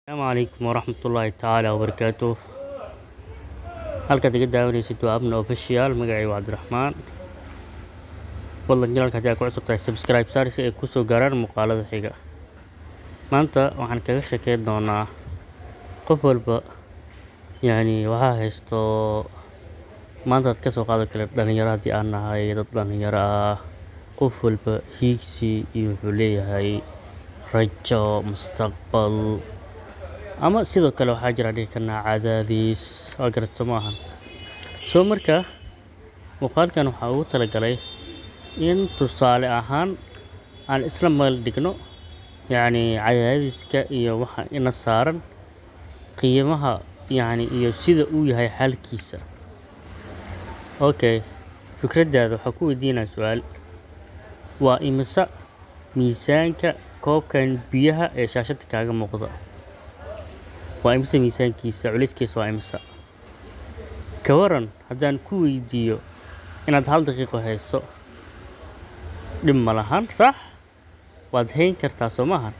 السلام عليكم ورحمة الله تعالى وبركاته. halkaad iga daawanaysid waa abna official magacaygu waa Cabdiraxmaan. Fadlan janaalka haddii aad ku cusub tahay subscribe saar si ay ku soo gaaraan muuqaalada xiga. Maanta waxaan kaga sheekeyn doonaa qof walba waxaa haysto maanta ka soo qaado kale dhalinyaro haddii aan nahay dad dhalinyaro ah. Qof walba hiigsi iyo wuxuu leeyahay rajo mustaqbal ama sidoo kale waxaa jira dhihi karnaa cadaadis oo garato maahan. Soo markaa muuqaalkan waxaa ugu talagalay in tusaale ahaan aan isla meel dhigno cadaadiska iyo waxa ina saaran qiimaha iyo sida uu yahay xalkiisa. Okay, fikradaada waxaa ku weydiinaa su'aal. Waa imisa miisaanka koobkan biyaha ee shaashada kaaga muuqda? Waa imisa miisaankiisa culayskiisa waa imisa? Ka waran haddaan ku weydiiyo inaad 1 daqiiqo hayso dhib ma lahan sax? Waad hayn kartaa soo maahan?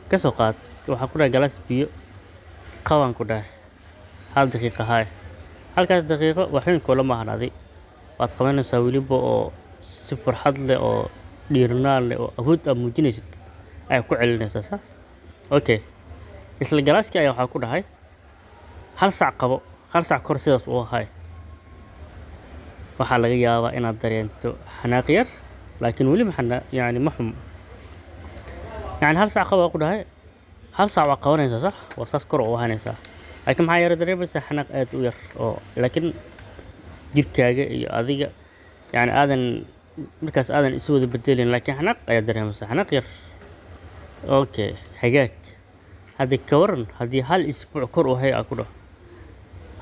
Ka soo qaad waxaa ku dhahay galaas biyo qaban ku dhahay 1 daqiiqo hay. Halkaas daqiiqo waxaan kula maahnaadi waad qabanaysaa weliba oo si farxad leh oo dhiirnaan leh oo awood aad muujinaysid ay ku celinaysaa sax? Okay, isla galaaskii ayaa waxaa ku dhahay 1 saac qabo 1 saac kor sidaas u hay. Waxaa laga yaabaa inaad dareento xanaaq yar laakiin weli ma xum. 1 saac qabo ku dhahay 1 saac waa qabanaysaa sax? Waa saas kor u haynaysaa. Laakiin maxaa yara dareemaysaa xanaaq aad u yar oo laakiin jirkaaga iyo adiga aadan markaas aadan is wada bedelin laakiin xanaaq ayaa dareemaysaa xanaaq yar. Okay, hagaag. Hadda ka waran haddii 1 isbuuc kor u hay ku dhaho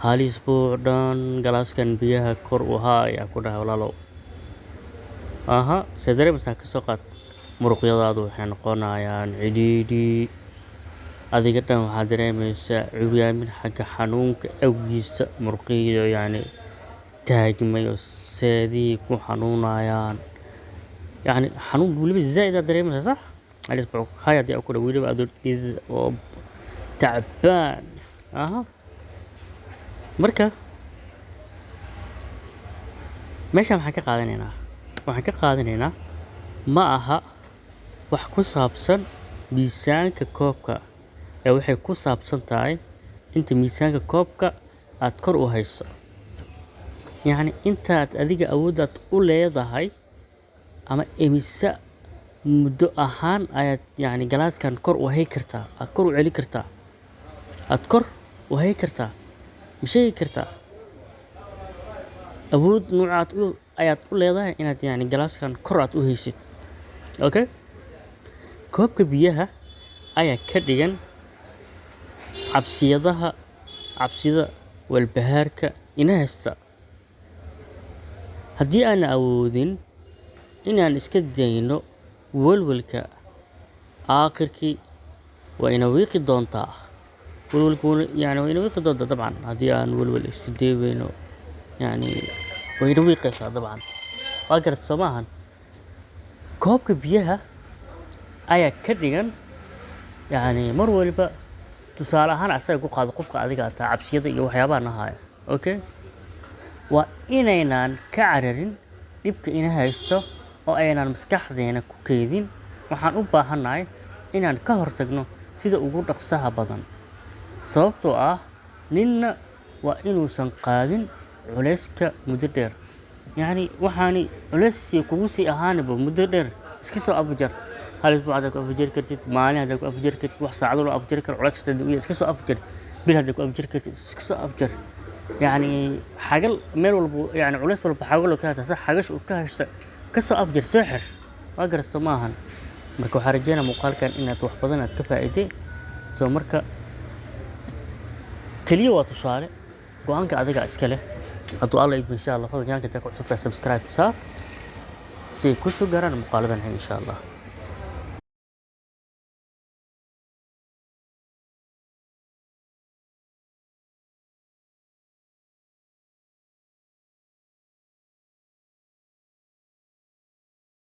1 isbuuc dhan galaaskan biyaha kor u hay ku dhahay walaalow. Sidee dareemaysaa ka soo qaad muruqyadaadu waxay noqonayaan cidhiidhi. Adiga dhan waxaad dareemaysaa curyaamin xagga xanuunka awgiisa muruqyada taagmay oo seedii ku xanuunayaan. Xanuun weliba zaid aad dareemaysaa sax? 1 isbuuc hay haddii ku dhaho weliba adoo dhidid oo تعبان. marka meeshaan waxaan ka qaadanaynaa ma aha wax ku saabsan miisaanka koobka ee waxay ku saabsan tahay inta miisaanka koobka aad kor u hayso. Intaad adiga awoodaad u leedahay ama imisa muddo ahaan ayaad galaaskan kor u hay kartaa aad kor u celi kartaa aad kor u hay kartaa ma sheegi kartaa awood noocaad ayaad u leedahay inaad galaaskan kor aad u haysid. Okay, koobka biyaha ayaa ka dhigan cabsida walbahaarka ina haysta. Haddii aan awoodin inaan iska dayno walwalka aakhirkii waa ina wiiqi doontaa. walwalku waa ina wiiqi doontaa dabcan haddii aan walwal isku deeweyno waa ina wiiqaysaa dabcan. waa garata soo maahan? Koobka biyaha ayaa ka dhigan mar waliba tusaale ahaan asaga ku qaado qofka adiga taa cabsiyada iyo waxyaabaha nahaya. Okay, waa inaynaan ka cararin dhibka ina haysto oo aynaan maskaxdeena ku keydin. Waxaan u baahanahay inaan ka hortagno sida ugu dhaqsaha badan. Sababtoo ah ninna waa inuusan qaadin culayska muddo dheer. waxaani culays kugu sii ahaanaba muddo dheer iska soo afjar. 1 isbuuc haddaad ku afjari kartid, maalin haddaad ku afjari kartid, wax saacado loo afjari karo culays iska soo afjar. bil haddaad ku afjari kartid iska soo afjar. xagal meel walba culays walba xagal ka haysta xagash uu ka haysta ka soo afjar soo xir. waa garasto maahan? Marka waxaan rajeynayaa muuqaalkan inaad wax badan aad ka faa'iiday. Soo marka kaliya waa tusaale go'aanka adiga iska leh. hadduu alla idmo insha Allah fadlan janaalka ku cusubtaa subscribe saar si ay ku soo gaaraan muuqaaladan insha Allah.